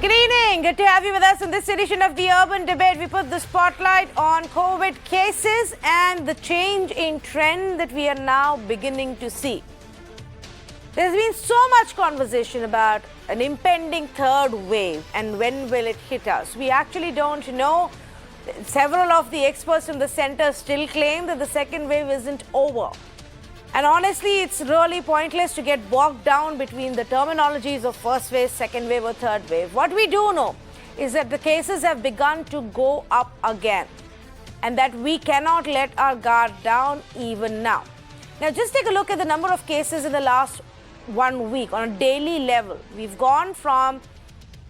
Good evening. Good to have you with us in this edition of the Urban Debate. We put the spotlight on COVID cases and the change in trend that we are now beginning to see. There's been so much conversation about an impending third wave and when will it hit us. We actually don't know. Several of the experts from the center still claim that the second wave isn't over. And honestly, it's really pointless to get bogged down between the terminologies of first wave, second wave or third wave. What we do know is that the cases have begun to go up again and that we cannot let our guard down even now. Now, just take a look at the number of cases in the last 1 week on a daily level. We've gone from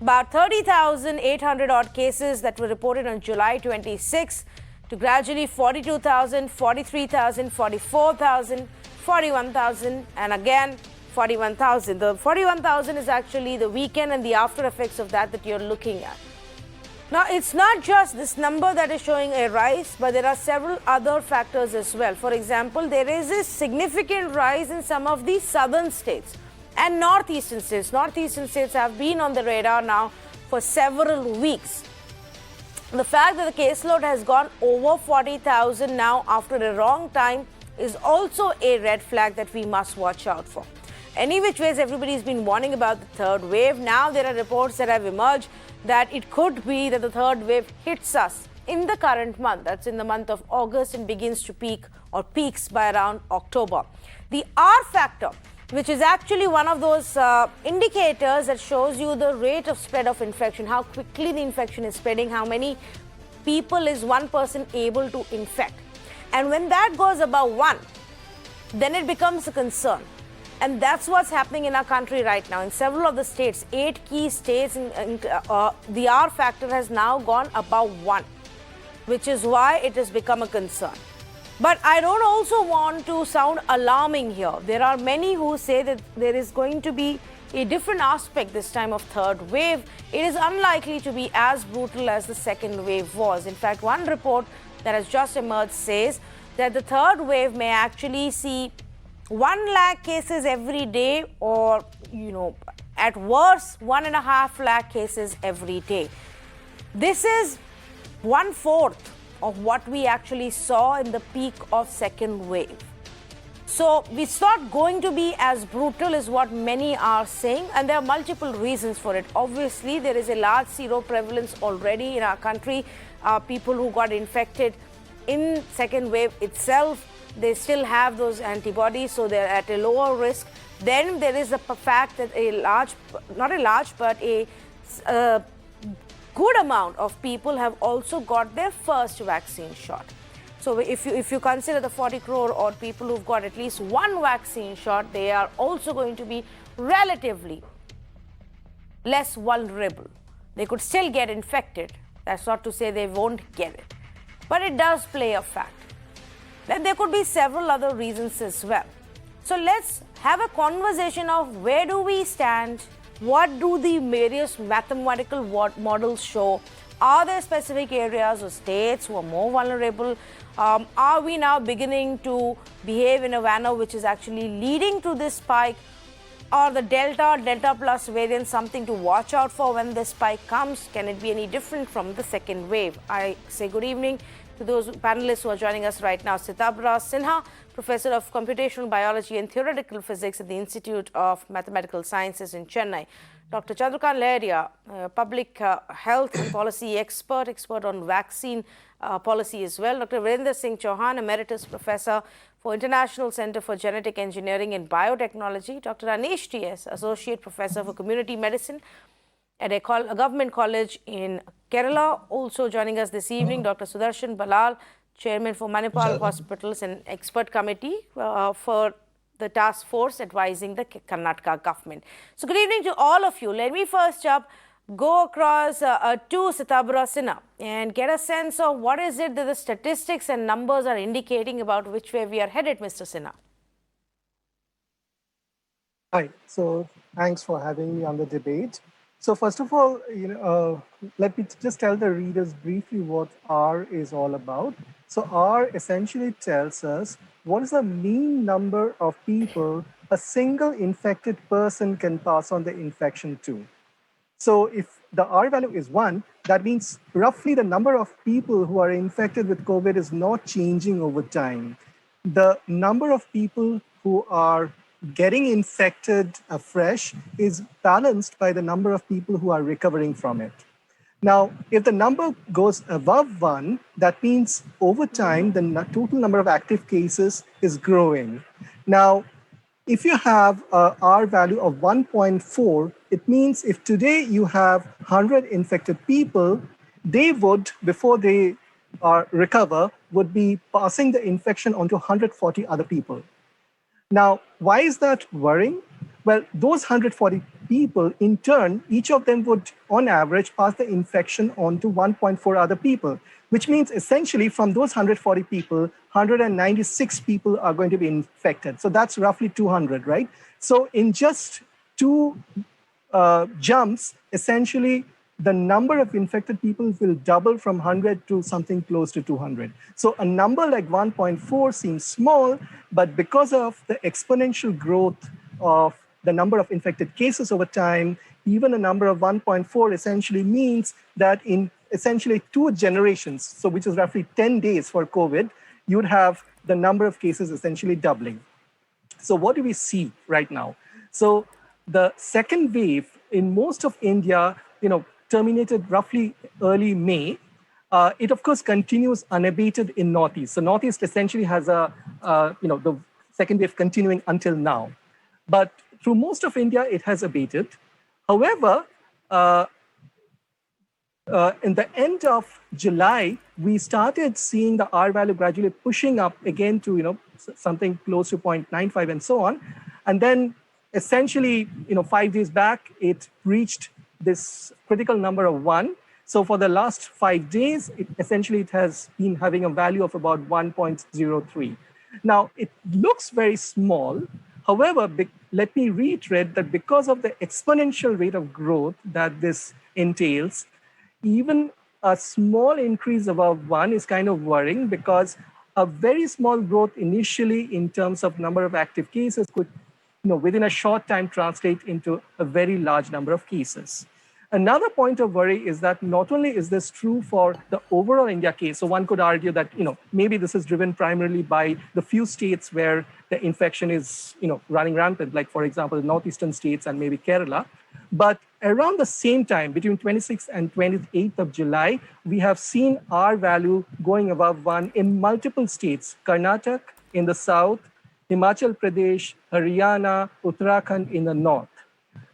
about 30,800 odd cases that were reported on July 26 to gradually 42,000, 43,000, 44,000, 41,000 and again 41,000. The 41,000 is actually the weekend and the after effects of that you're looking at. Now, it's not just this number that is showing a rise, but there are several other factors as well. For example, there is a significant rise in some of the southern states and northeastern states. Northeastern states have been on the radar now for several weeks. The fact that the caseload has gone over 40,000 now after a long time is also a red flag that we must watch out for. Any which ways, everybody's been warning about the third wave. Now there are reports that have emerged that it could be that the third wave hits us in the current month. That's in the month of August and begins to peak or peaks by around October. The R factor, which is actually one of those indicators that shows you the rate of spread of infection, how quickly the infection is spreading, how many people is one person able to infect. And when that goes above 1, then it becomes a concern. And that's what's happening in our country right now. In several of the states, 8 key states, the R factor has now gone above 1, which is why it has become a concern. But I don't also want to sound alarming here. There are many who say that there is going to be a different aspect this time of third wave. It is unlikely to be as brutal as the second wave was. In fact, one report that has just emerged says that the third wave may actually see 1 lakh cases every day or, at worst, 1.5 lakh cases every day. This is 1/4 of what we actually saw in the peak of second wave. So it's not going to be as brutal as what many are saying, and there are multiple reasons for it. Obviously, there is a large seroprevalence already in our country. People who got infected in second wave itself, they still have those antibodies, so they're at a lower risk. Then there is the fact that a good amount of people have also got their first vaccine shot. So if you consider the 40 crore odd people who've got at least one vaccine shot, they are also going to be relatively less vulnerable. They could still get infected. That's not to say they won't get it. But it does play a fact. Then there could be several other reasons as well. So let's have a conversation of where do we stand? What do the various mathematical models show? Are there specific areas or states who are more vulnerable? Are we now beginning to behave in a manner which is actually leading to this spike? Or the Delta plus variant something to watch out for when this spike comes? Can it be any different from the second wave? I say good evening to those panelists who are joining us right now. Sitabra Sinha, Professor of Computational Biology and Theoretical Physics at the Institute of Mathematical Sciences in Chennai. Dr. Chandrakant Leharia, Public Health and Policy expert on vaccine policy as well. Dr. Virender Singh Chauhan, Emeritus Professor for International Center for Genetic Engineering and Biotechnology. Dr. Anish T.S., Associate Professor for Community Medicine at a government college in Kerala. Also joining us this evening, Dr. Sudarshan Ballal, Chairman for Manipal Hospitals and Expert Committee for the task force advising the Karnataka government. So good evening to all of you. Let me first go across to Sitabra Sinha and get a sense of what is it that the statistics and numbers are indicating about which way we are headed, Mr. Sinha. Hi, so thanks for having me on the debate. So first of all, let me just tell the readers briefly what R is all about. So R essentially tells us what is the mean number of people a single infected person can pass on the infection to. So if the R value is 1, that means roughly the number of people who are infected with COVID is not changing over time. The number of people who are getting infected afresh is balanced by the number of people who are recovering from it. Now, if the number goes above 1, that means over time, the total number of active cases is growing. Now, if you have a R value of 1.4, it means if today you have 100 infected people, they would, before they recover, would be passing the infection on to 140 other people. Now, why is that worrying? Well, those 140 people, in turn, each of them would, on average, pass the infection on to 1.4 other people, which means essentially from those 140 people, 196 people are going to be infected. So that's roughly 200, right? So in just two jumps, essentially, the number of infected people will double from 100 to something close to 200. So a number like 1.4 seems small, but because of the exponential growth of the number of infected cases over time, even a number of 1.4 essentially means that in essentially 2 generations, so which is roughly 10 days for COVID, you'd have the number of cases essentially doubling. So what do we see right now? So the second wave in most of India, terminated roughly early May. It of course continues unabated in Northeast. So Northeast essentially has the second wave continuing until now. But through most of India, it has abated. However, in the end of July, we started seeing the R value gradually pushing up again to something close to 0.95 and so on. And then essentially, 5 days back, it reached this critical number of 1. So for the last 5 days, it has been having a value of about 1.03. Now, it looks very small. However, let me reiterate that because of the exponential rate of growth that this entails, even a small increase above 1 is kind of worrying, because a very small growth initially in terms of number of active cases could within a short time translate into a very large number of cases. Another point of worry is that not only is this true for the overall India case, so one could argue that maybe this is driven primarily by the few states where the infection is running rampant, like for example, northeastern states and maybe Kerala. But around the same time, between 26th and 28th of July, we have seen R value going above 1 in multiple states: Karnataka in the south, Himachal Pradesh, Haryana, Uttarakhand in the north.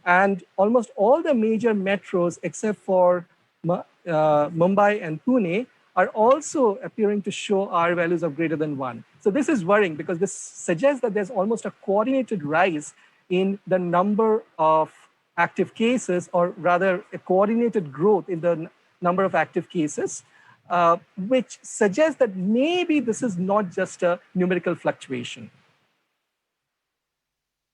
And almost all the major metros, except for Mumbai and Pune, are also appearing to show R values of greater than 1. So this is worrying, because this suggests that there's almost a coordinated rise in the number of active cases, or rather a coordinated growth in the number of active cases, which suggests that maybe this is not just a numerical fluctuation.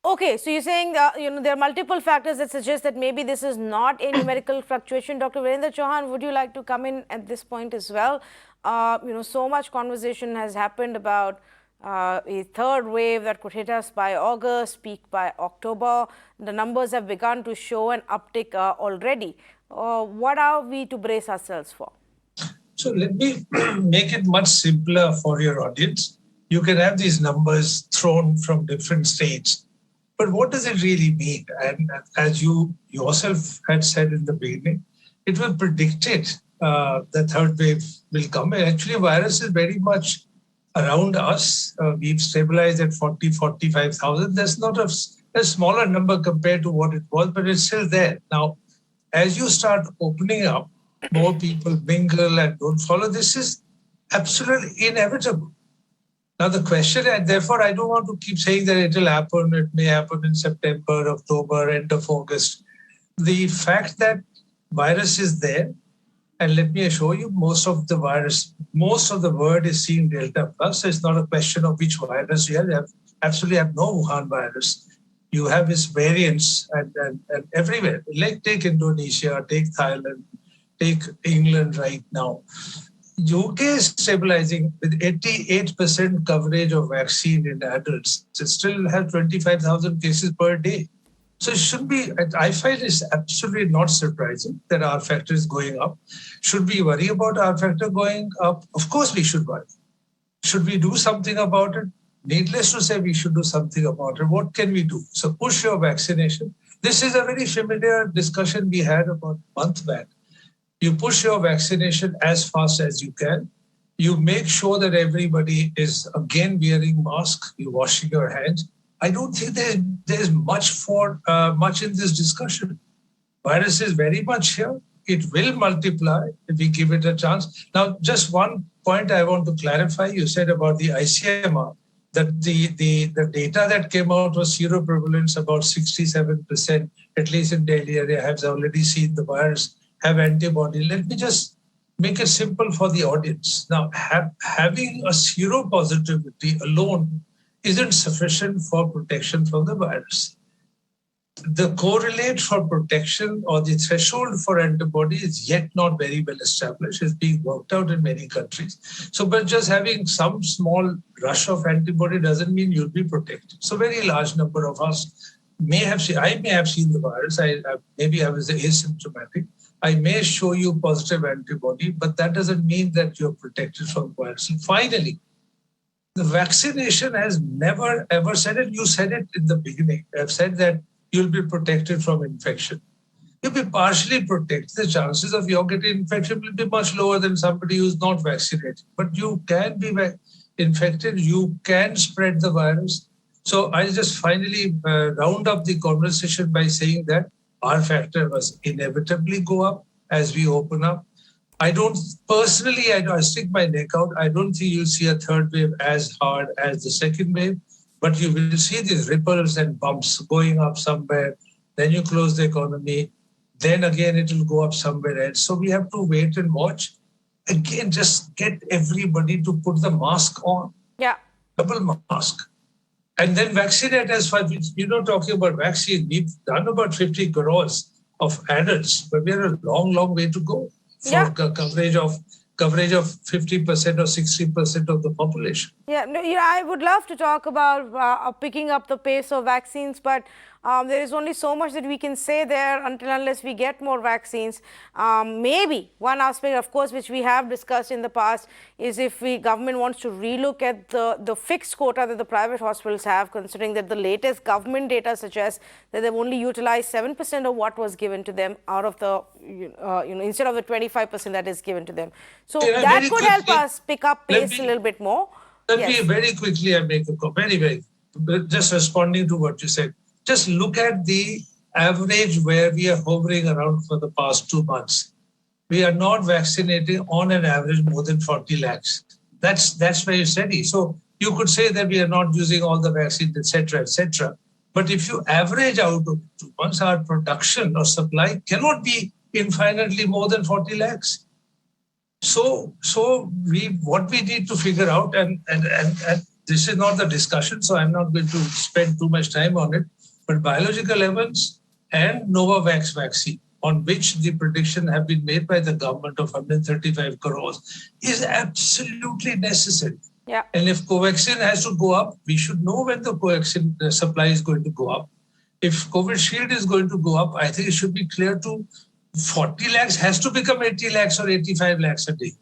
Okay, so you're saying there are multiple factors that suggest that maybe this is not a numerical fluctuation. Dr. Virendra Chauhan, would you like to come in at this point as well? So much conversation has happened about a third wave that could hit us by August, peak by October. The numbers have begun to show an uptick already. What are we to brace ourselves for? So let me make it much simpler for your audience. You can have these numbers thrown from different states, but what does it really mean? And as you yourself had said in the beginning, it was predicted the third wave will come. And actually, virus is very much around us. We've stabilized at 40, 45,000. That's not a smaller number compared to what it was, but it's still there. Now, as you start opening up, more people mingle and don't follow. This is absolutely inevitable. Now, the question, and therefore, I don't want to keep saying that it will happen. It may happen in September, October, end of August. The fact that virus is there, and let me assure you, most of the world is seeing Delta Plus. It's not a question of which virus you have. You absolutely have no Wuhan virus. You have its variants and everywhere. Like take Indonesia, take Thailand, take England right now. UK is stabilizing with 88% coverage of vaccine in adults. It still has 25,000 cases per day. So it should be, I find it's absolutely not surprising that R factor is going up. Should we worry about R factor going up? Of course we should worry. Should we do something about it? Needless to say, we should do something about it. What can we do? So push your vaccination. This is a very familiar discussion we had about a month back. You push your vaccination as fast as you can. You make sure that everybody is again wearing masks, you're washing your hands. I don't think there's much in this discussion. Virus is very much here. It will multiply if we give it a chance. Now, just one point I want to clarify. You said about the ICMR, that the data that came out was seroprevalence about 67%, at least in Delhi area, has already seen the virus, have antibody. Let me just make it simple for the audience. Now, having a seropositivity alone isn't sufficient for protection from the virus. The correlate for protection or the threshold for antibody is yet not very well established. It's being worked out in many countries. So, but just having some small rush of antibody doesn't mean you'll be protected. So, very large number of us may have seen the virus. Maybe I was asymptomatic. I may show you positive antibody, but that doesn't mean that you're protected from the virus. And finally, the vaccination has never ever said it. You said it in the beginning. I've said that you'll be protected from infection. You'll be partially protected. The chances of you getting infection will be much lower than somebody who's not vaccinated. But you can be infected. You can spread the virus. So I just finally round up the conversation by saying that R factor must inevitably go up as we open up. I stick my neck out. I don't think you'll see a third wave as hard as the second wave, but you will see these ripples and bumps going up somewhere. Then you close the economy. Then again, it will go up somewhere else. So we have to wait and watch. Again, just get everybody to put the mask on. Yeah. Double mask. And then vaccinate as far as, talking about vaccine. We've done about 50 crores of adults, but we're a long, long way to go for coverage of 50% or 60% of the population. Yeah, no, I would love to talk about picking up the pace of vaccines, but there is only so much that we can say there unless we get more vaccines. Maybe one aspect, of course, which we have discussed in the past is if government wants to relook at the fixed quota that the private hospitals have, considering that the latest government data suggests that they've only utilized 7% of what was given to them out of the, instead of the 25% that is given to them. So that could help us pick up pace a little bit more. Let me very quickly make a comment, just responding to what you said. Just look at the average where we are hovering around for the past 2 months. We are not vaccinating on an average more than 40 lakhs. That's very steady. So you could say that we are not using all the vaccines, etc., etc. But if you average out of 2 months, our production or supply cannot be infinitely more than 40 lakhs. So what we need to figure out, and this is not the discussion, so I'm not going to spend too much time on it, but biological evidence and Novavax vaccine, on which the prediction have been made by the government of 135 crores, is absolutely necessary. Yeah. And if Covaxin has to go up, we should know when the Covaxin supply is going to go up. If COVID Shield is going to go up, I think it should be clear to 40 lakhs has to become 80 lakhs or 85 lakhs a day.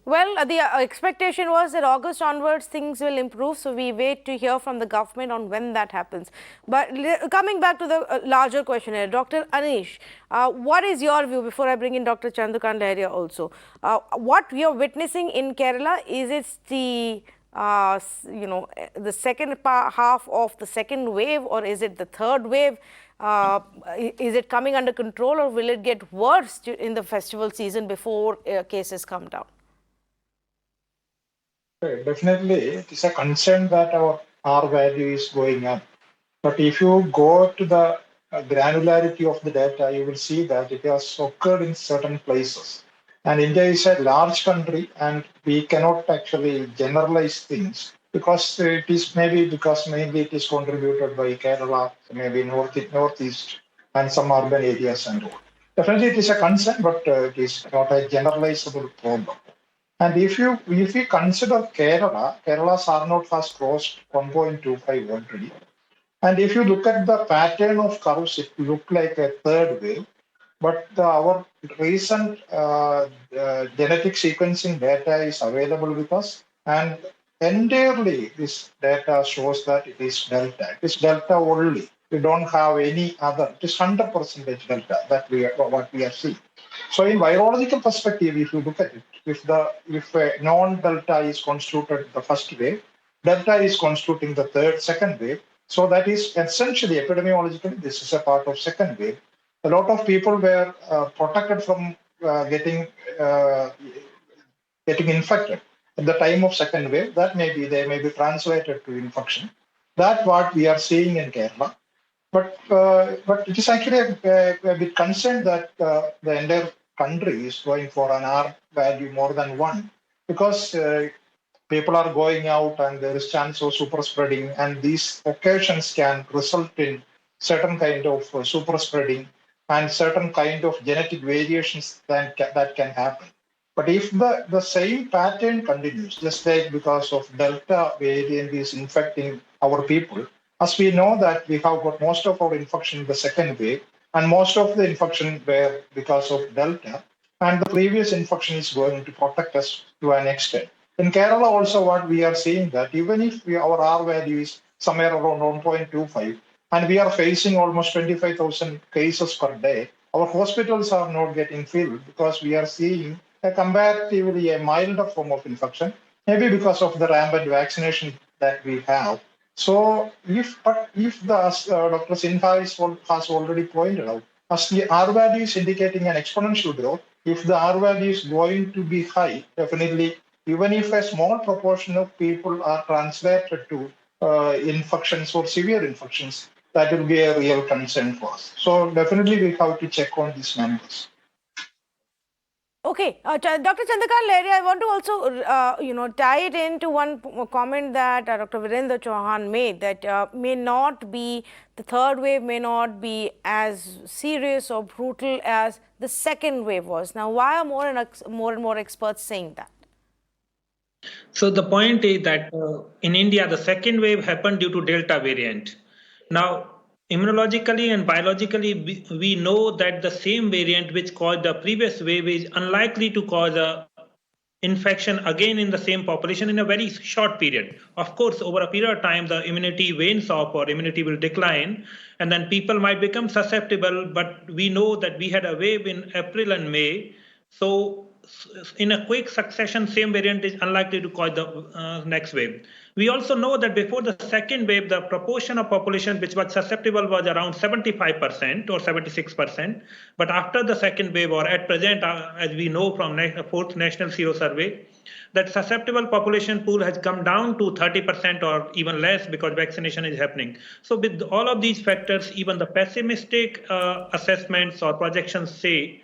Well, the expectation was that August onwards things will improve, so we wait to hear from the government on when that happens. But coming back to the larger question here, Dr. Anish, what is your view, before I bring in Dr. Chandrakant Lahiriya also, what we are witnessing in Kerala, is it the the second half of the second wave, or is it the third wave? Is it coming under control, or will it get worse in the festival season before cases come down? Definitely, it is a concern that our R value is going up. But if you go to the granularity of the data, you will see that it has occurred in certain places. And India is a large country, and we cannot actually generalize things because it is mainly it is contributed by Kerala, maybe northeast, and some urban areas and all. Definitely, it is a concern, but it is not a generalizable problem. And if you consider Kerala's R0 has crossed 1.25 already, And if you look at the pattern of curves, it looked like a third wave. But our recent genetic sequencing data is available with us, and entirely this data shows that it is delta. It is delta only. We don't have any other. It is 100% delta that what we are seeing. So, in virological perspective, if you look at it, if a non-delta is constituted the first wave, delta is constituting the second wave. So that is essentially epidemiologically, this is a part of second wave. A lot of people were protected from getting infected at the time of second wave. That they may be translated to infection. That's what we are seeing in Kerala. But it is actually a bit concerned that the entire country is going for an R value more than 1 because people are going out and there is chance of super spreading, and these occasions can result in certain kind of super spreading and certain kind of genetic variations that can happen. But if the same pattern continues, just like because of Delta variant is infecting our people, as we know that we have got most of our infection in the second wave, and most of the infection were because of Delta, and the previous infection is going to protect us to an extent. In Kerala also what we are seeing that even if our R value is somewhere around 1.25, and we are facing almost 25,000 cases per day, our hospitals are not getting filled because we are seeing a comparatively a milder form of infection, maybe because of the rampant vaccination that we have. So if Dr. Sinha has already pointed out, as the R value is indicating an exponential growth, if the R value is going to be high, definitely, even if a small proportion of people are translated to infections or severe infections, that will be a real concern for us. So definitely we have to check on these numbers. Okay, Dr. Chandrakant Lahiri, I want to also, tie it into one comment that Dr. Virendra Chauhan made, that the third wave may not be as serious or brutal as the second wave was. Now, why are more and more experts saying that? So the point is that in India, the second wave happened due to Delta variant. Now, immunologically and biologically, we know that the same variant which caused the previous wave is unlikely to cause a infection again in the same population in a very short period. Of course, over a period of time, the immunity wanes off or immunity will decline, and then people might become susceptible. But we know that we had a wave in April and May. So in a quick succession, same variant is unlikely to cause the next wave. We also know that before the second wave, the proportion of population which was susceptible was around 75% or 76%. But after the second wave, or at present, as we know from fourth National Sero Survey, that susceptible population pool has come down to 30% or even less because vaccination is happening. So with all of these factors, even the pessimistic assessments or projections say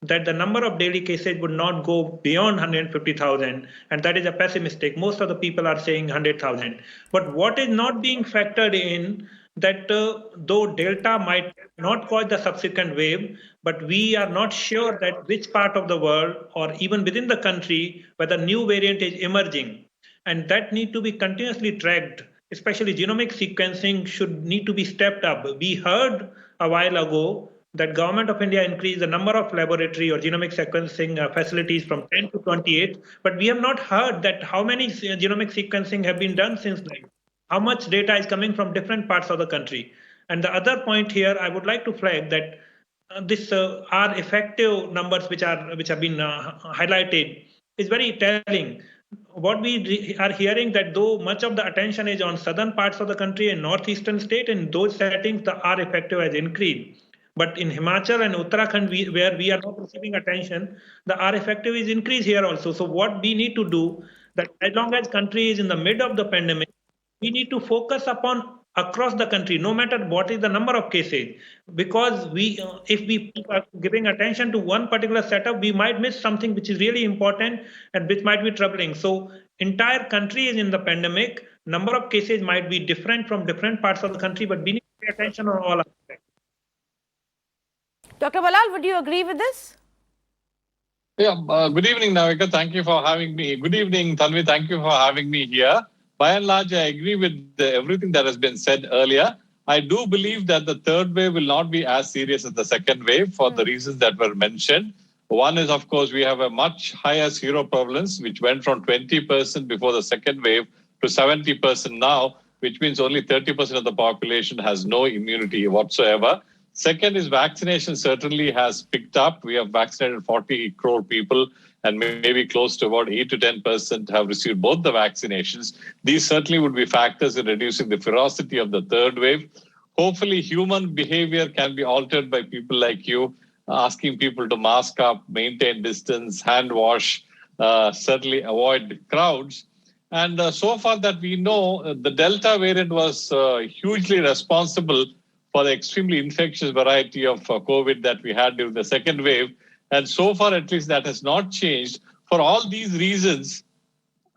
that the number of daily cases would not go beyond 150,000, and that is a pessimistic. Most of the people are saying 100,000. But what is not being factored in, that though Delta might not cause the subsequent wave, but we are not sure that which part of the world or even within the country where the new variant is emerging, and that need to be continuously tracked. Especially genomic sequencing should need to be stepped up. We heard a while ago that Government of India increased the number of laboratory or genomic sequencing facilities from 10 to 28, but we have not heard that how many genomic sequencing have been done since then. How much data is coming from different parts of the country. And the other point here, I would like to flag that this R effective numbers which have been highlighted is very telling. What we are hearing that though much of the attention is on southern parts of the country and northeastern state, in those settings the R effective has increased. But in Himachal and Uttarakhand, where we are not receiving attention, the R effective is increased here also. So what we need to do, that as long as country is in the mid of the pandemic, we need to focus upon across the country, no matter what is the number of cases. Because if we are giving attention to one particular setup, we might miss something which is really important and which might be troubling. So entire country is in the pandemic. Number of cases might be different from different parts of the country, but we need to pay attention on all aspects. Dr. Ballal, would you agree with this? Yeah, good evening, Navika. Thank you for having me. Good evening, Tanvi. Thank you for having me here. By and large, I agree with everything that has been said earlier. I do believe that the third wave will not be as serious as the second wave for the reasons that were mentioned. One is, of course, we have a much higher seroprevalence, which went from 20% before the second wave to 70% now, which means only 30% of the population has no immunity whatsoever. Second is vaccination certainly has picked up. We have vaccinated 40 crore people, and maybe close to about 8 to 10% have received both the vaccinations. These certainly would be factors in reducing the ferocity of the third wave. Hopefully, human behavior can be altered by people like you, asking people to mask up, maintain distance, hand wash, certainly avoid crowds. And so far that we know, the Delta variant was hugely responsible for the extremely infectious variety of COVID that we had during the second wave. And so far, at least, that has not changed. For all these reasons,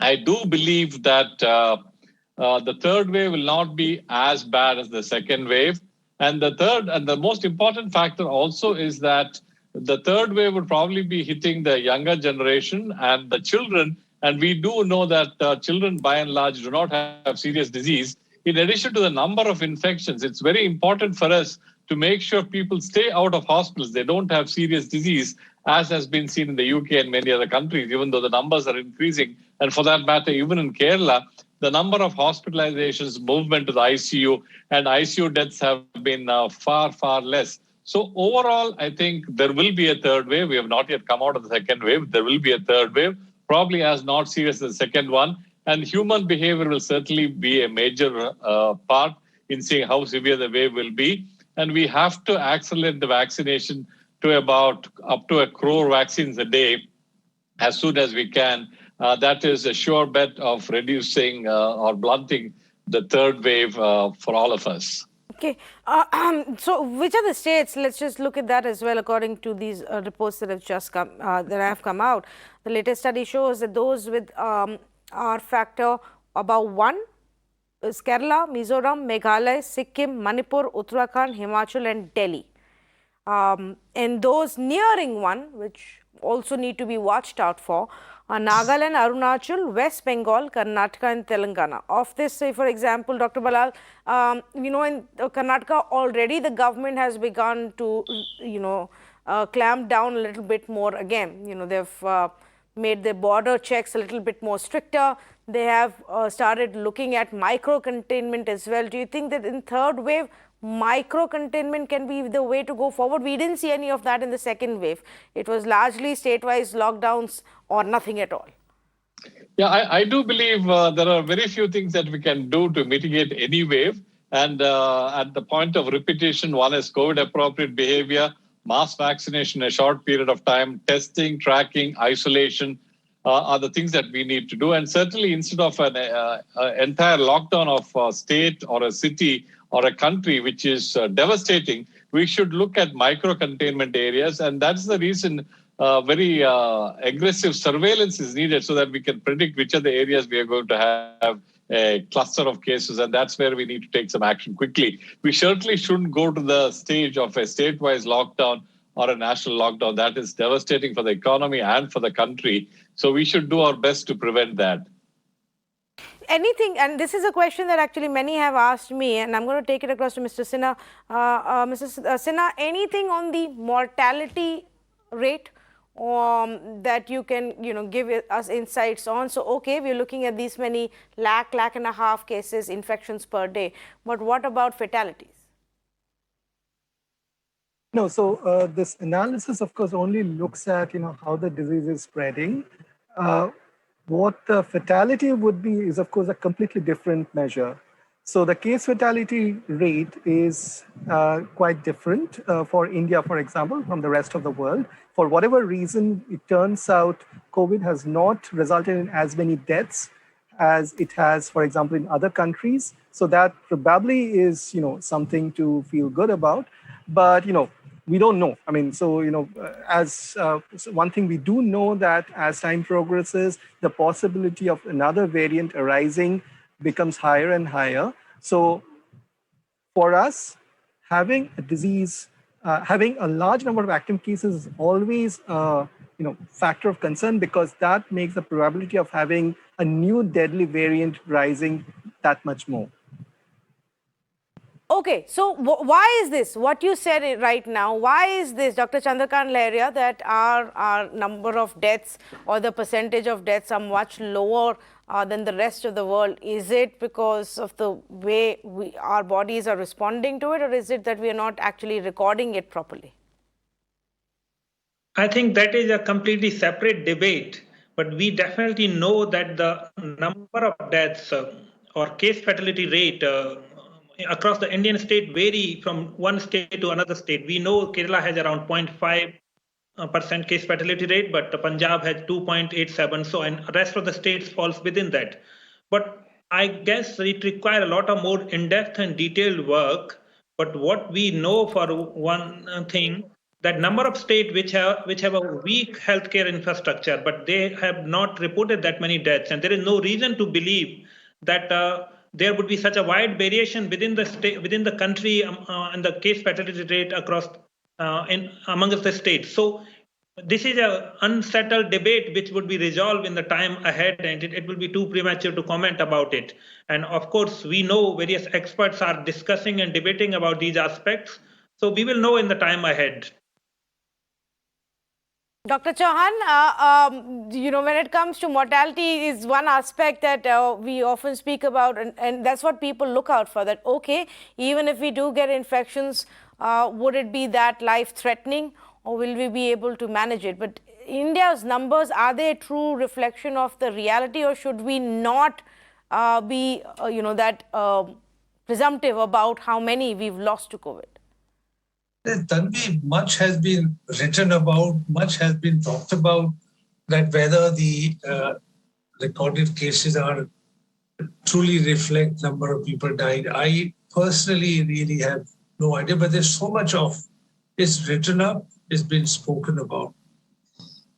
I do believe that the third wave will not be as bad as the second wave. And the third and the most important factor also is that the third wave would probably be hitting the younger generation and the children. And we do know that children, by and large, do not have serious disease. In addition to the number of infections, it's very important for us to make sure people stay out of hospitals. They don't have serious disease, as has been seen in the UK and many other countries, even though the numbers are increasing. And for that matter, even in Kerala, the number of hospitalizations, movement to the ICU, and ICU deaths have been far, far less. So overall, I think there will be a third wave. We have not yet come out of the second wave. There will be a third wave, probably as not serious as the second one. And human behavior will certainly be a major part in seeing how severe the wave will be. And we have to accelerate the vaccination to about up to 1 crore vaccines a day as soon as we can. That is a sure bet of reducing or blunting the third wave for all of us. Okay, so which are the states? Let's just look at that as well. According to these reports that have just come, out, the latest study shows that those with R factor above 1 is Kerala, Mizoram, Meghalaya, Sikkim, Manipur, Uttarakhand, Himachal, and Delhi. And those nearing 1, which also need to be watched out for, are Nagaland, Arunachal, West Bengal, Karnataka, and Telangana. Of this, say for example, Dr. Balal, in Karnataka already the government has begun to, clamp down a little bit more again. They've made their border checks a little bit more stricter. They have started looking at micro containment as well. Do you think that in third wave, micro containment can be the way to go forward? We didn't see any of that in the second wave. It was largely state-wise lockdowns or nothing at all. Yeah, I do believe there are very few things that we can do to mitigate any wave. And at the point of repetition, one is COVID-appropriate behavior, mass vaccination in a short period of time, testing, tracking, isolation are the things that we need to do. And certainly instead of an entire lockdown of a state or a city or a country, which is devastating, we should look at micro-containment areas. And that's the reason very aggressive surveillance is needed so that we can predict which are the areas we are going to have a cluster of cases, and that's where we need to take some action quickly. We certainly shouldn't go to the stage of a state-wise lockdown or a national lockdown. That is devastating for the economy and for the country. So we should do our best to prevent that. Anything, and this is a question that actually many have asked me, and I'm going to take it across to Mr. Sinha. Mr. Sinha, anything on the mortality rate that you can, give us insights on? So, okay, we're looking at these many lakh and a half cases, infections per day, but what about fatalities? No, so this analysis, of course, only looks at, how the disease is spreading. What the fatality would be is, of course, a completely different measure. So the case fatality rate is quite different for India, for example, from the rest of the world. For whatever reason, it turns out COVID has not resulted in as many deaths as it has, for example, in other countries. So that probably is, something to feel good about. But, we don't know. I mean, so, as one thing we do know that as time progresses, the possibility of another variant arising becomes higher and higher. So for us, having a disease, having a large number of active cases is always a factor of concern, because that makes the probability of having a new deadly variant rising that much more. Okay, so why is this? What you said right now, why is this, Dr. Chandrakant Lahiriya, that our number of deaths or the percentage of deaths are much lower than the rest of the world? Is it because of the way our bodies are responding to it, or is it that we are not actually recording it properly? I think that is a completely separate debate, but we definitely know that the number of deaths or case fatality rate across the Indian state vary from one state to another state. We know Kerala has around 0.5% case fatality rate, but Punjab has 2.87. So, and the rest of the states falls within that. But I guess it requires a lot of more in-depth and detailed work. But what we know for one thing, that number of states which have a weak healthcare infrastructure, but they have not reported that many deaths, and there is no reason to believe that there would be such a wide variation within the state, within the country, and the case fatality rate across amongst the states. So this is an unsettled debate which would be resolved in the time ahead, and it will be too premature to comment about it. And of course, we know various experts are discussing and debating about these aspects. So we will know in the time ahead. Dr. Chauhan, when it comes to mortality is one aspect that we often speak about, and that's what people look out for, that, okay, even if we do get infections, would it be that life-threatening, or will we be able to manage it? But India's numbers, are they a true reflection of the reality, or should we not be, that presumptive about how many we've lost to COVID? Tanvi, much has been written about, much has been talked about, that whether the recorded cases are truly reflect number of people died. I personally really have no idea, but there's so much of it's written up, it's been spoken about.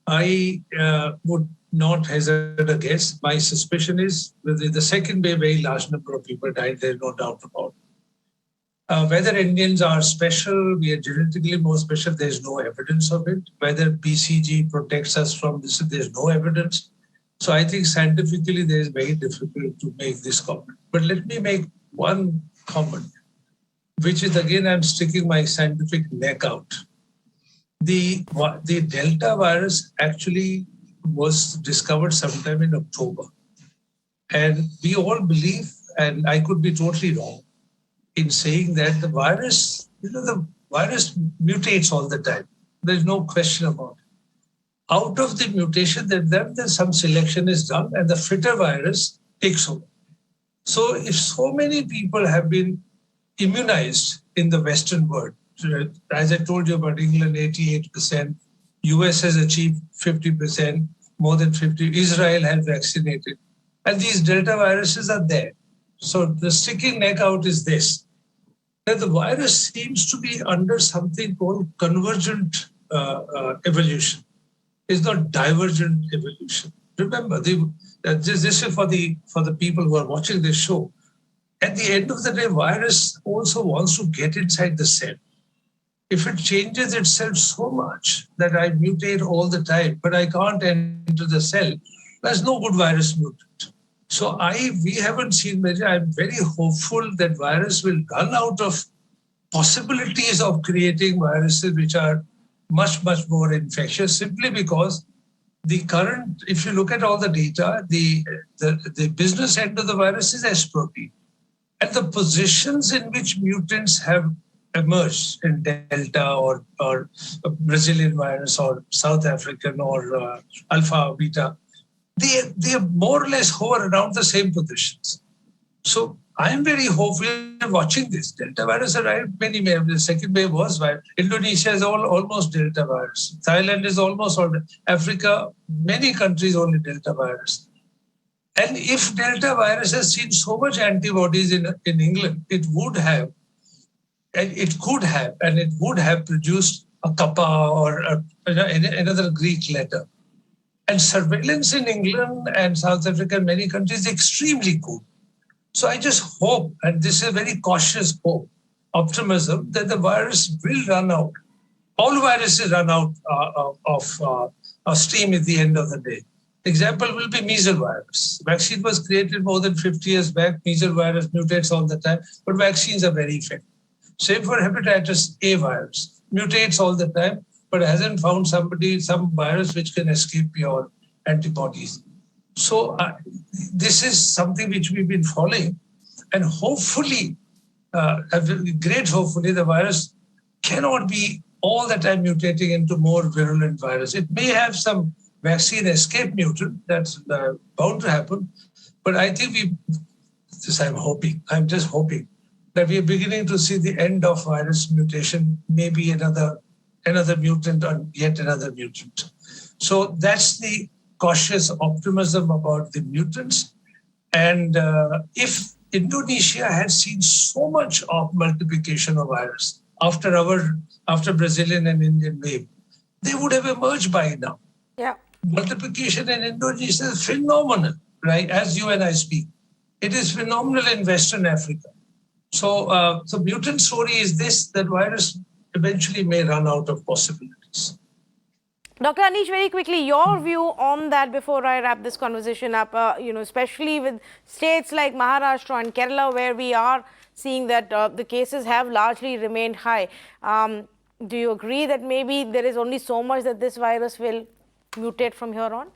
I would not hazard a guess. My suspicion is that the second wave, very large number of people died, there's no doubt about it. Whether Indians are special, we are genetically more special, there's no evidence of it. Whether BCG protects us from this, there's no evidence. So I think scientifically, it is very difficult to make this comment. But let me make one comment, which is, again, I'm sticking my scientific neck out. The Delta virus actually was discovered sometime in October. And we all believe, and I could be totally wrong, in saying that the virus mutates all the time. There's no question about it. Out of the mutation, then some selection is done and the fitter virus takes over. So if so many people have been immunized in the Western world, as I told you about England, 88%, US has achieved 50%, more than 50%, Israel has vaccinated, and these Delta viruses are there. So the sticking neck out is this, that the virus seems to be under something called convergent evolution. It's not divergent evolution. Remember, this is for the people who are watching this show. At the end of the day, virus also wants to get inside the cell. If it changes itself so much that I mutate all the time, but I can't enter the cell, there's no good virus mutant. So we haven't seen measure. I'm very hopeful that virus will run out of possibilities of creating viruses which are much, much more infectious, simply because the current, if you look at all the data, the business end of the virus is S protein. And the positions in which mutants have emerged in Delta or Brazilian virus or South African or Alpha, Beta, they more or less hover around the same positions. So I am very hopeful watching this. Delta virus arrived many, the second wave was virus. Indonesia is almost Delta virus. Thailand is almost all. Africa, many countries only Delta virus. And if Delta virus has seen so much antibodies in England, it would have, and it could have, and it would have produced a kappa or another Greek letter. And surveillance in England and South Africa and many countries is extremely good. So I just hope, and this is a very cautious hope, optimism, that the virus will run out. All viruses run out of steam at the end of the day. Example will be measles virus. Vaccine was created more than 50 years back. Measles virus mutates all the time, but vaccines are very effective. Same for hepatitis A virus. Mutates all the time, but hasn't found some virus which can escape your antibodies. So this is something which we've been following, and hopefully, hopefully, the virus cannot be all the time mutating into more virulent virus. It may have some vaccine escape mutant, that's bound to happen, but I think I'm just hoping that we are beginning to see the end of virus mutation, maybe another mutant or yet another mutant. So that's the cautious optimism about the mutants. And if Indonesia had seen so much of multiplication of virus after Brazilian and Indian wave, they would have emerged by now. Yeah. Multiplication in Indonesia is phenomenal, right? As you and I speak, it is phenomenal in Western Africa. So the mutant story is this, that virus eventually may run out of possibilities. Dr. Anish, very quickly, your view on that before I wrap this conversation up, especially with states like Maharashtra and Kerala, where we are seeing that the cases have largely remained high. Do you agree that maybe there is only so much that this virus will mutate from here on?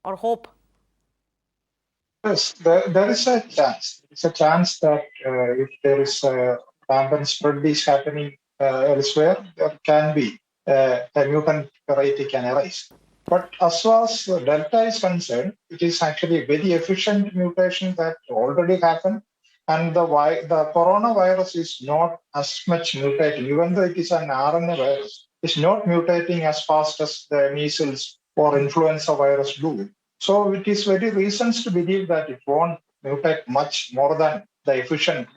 Or hope? Yes, there is a chance. It's a chance that if there is a rampant spread is happening elsewhere, there can be a mutant variety can arise. But as far as Delta is concerned, it is actually a very efficient mutation that already happened. And the coronavirus is not as much mutating, even though it is an RNA virus, it's not mutating as fast as the measles or influenza virus do. So it is very reasons to believe that it won't mutate much more than the efficient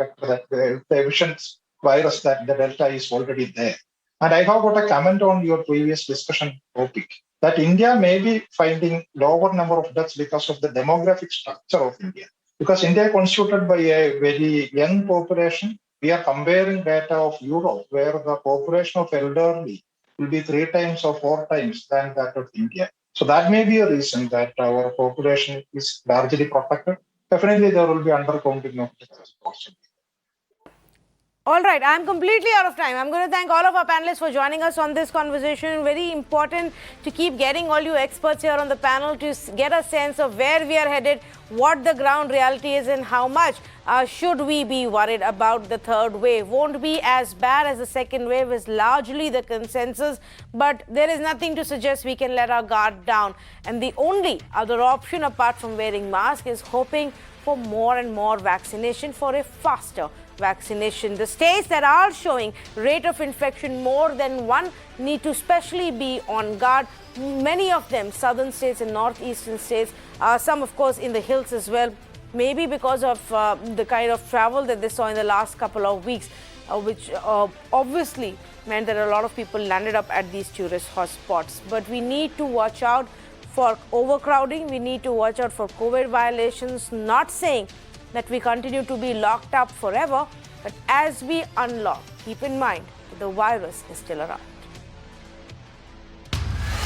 virus that the Delta is already there. And I have got a comment on your previous discussion topic that India may be finding lower number of deaths because of the demographic structure of India. Because India is constituted by a very young population. We are comparing data of Europe, where the population of elderly will be 3 times or 4 times than that of India. So that may be a reason that our population is largely protected. Definitely there will be undercounting of deaths possibly. All right, I'm completely out of time. I'm going to thank all of our panelists for joining us on this conversation. Very important to keep getting all you experts here on the panel to get a sense of where we are headed, what the ground reality is, and how much should we be worried about the third wave. Won't be as bad as the second wave is largely the consensus, but there is nothing to suggest we can let our guard down. And the only other option apart from wearing masks is hoping for more and more vaccination for a faster vaccination. The states that are showing rate of infection more than 1 need to especially be on guard. Many of them, southern states and northeastern states, some of course in the hills as well, maybe because of the kind of travel that they saw in the last couple of weeks, which obviously meant that a lot of people landed up at these tourist hotspots. But we need to watch out for overcrowding. We need to watch out for COVID violations. Not saying that we continue to be locked up forever, but as we unlock, keep in mind that the virus is still around.